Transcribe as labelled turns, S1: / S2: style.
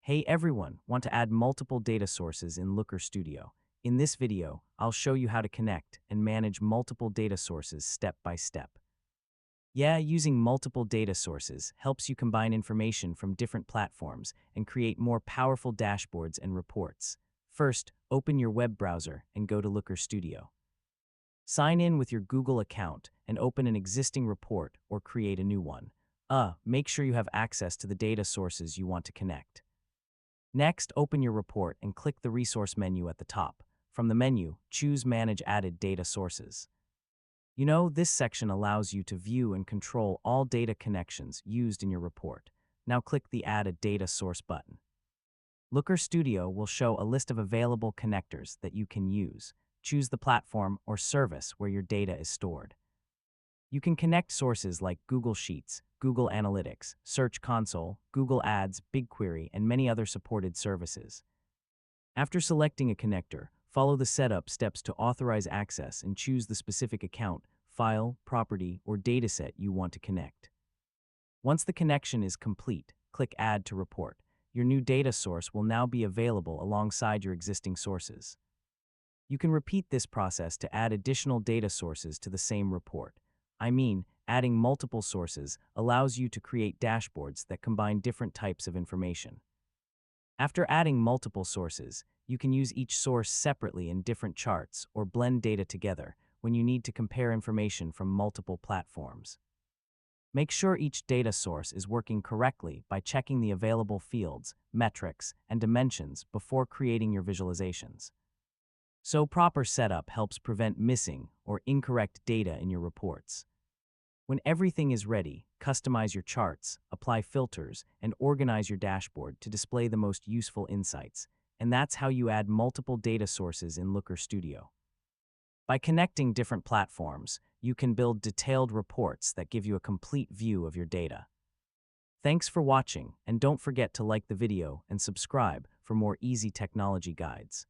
S1: Hey everyone, want to add multiple data sources in Looker Studio? In this video, I'll show you how to connect and manage multiple data sources step by step. Yeah, using multiple data sources helps you combine information from different platforms and create more powerful dashboards and reports. First, open your web browser and go to Looker Studio. Sign in with your Google account and open an existing report or create a new one. Make sure you have access to the data sources you want to connect. Next, open your report and click the resource menu at the top. From the menu, choose Manage Added Data Sources. This section allows you to view and control all data connections used in your report. Now click the Add a Data Source button. Looker Studio will show a list of available connectors that you can use. Choose the platform or service where your data is stored. You can connect sources like Google Sheets, Google Analytics, Search Console, Google Ads, BigQuery, and many other supported services. After selecting a connector, follow the setup steps to authorize access and choose the specific account, file, property, or dataset you want to connect. Once the connection is complete, click Add to Report. Your new data source will now be available alongside your existing sources. You can repeat this process to add additional data sources to the same report. Adding multiple sources allows you to create dashboards that combine different types of information. After adding multiple sources, you can use each source separately in different charts or blend data together when you need to compare information from multiple platforms. Make sure each data source is working correctly by checking the available fields, metrics, and dimensions before creating your visualizations. So proper setup helps prevent missing or incorrect data in your reports. When everything is ready, customize your charts, apply filters, and organize your dashboard to display the most useful insights. And that's how you add multiple data sources in Looker Studio. By connecting different platforms, you can build detailed reports that give you a complete view of your data. Thanks for watching, and don't forget to like the video and subscribe for more easy technology guides.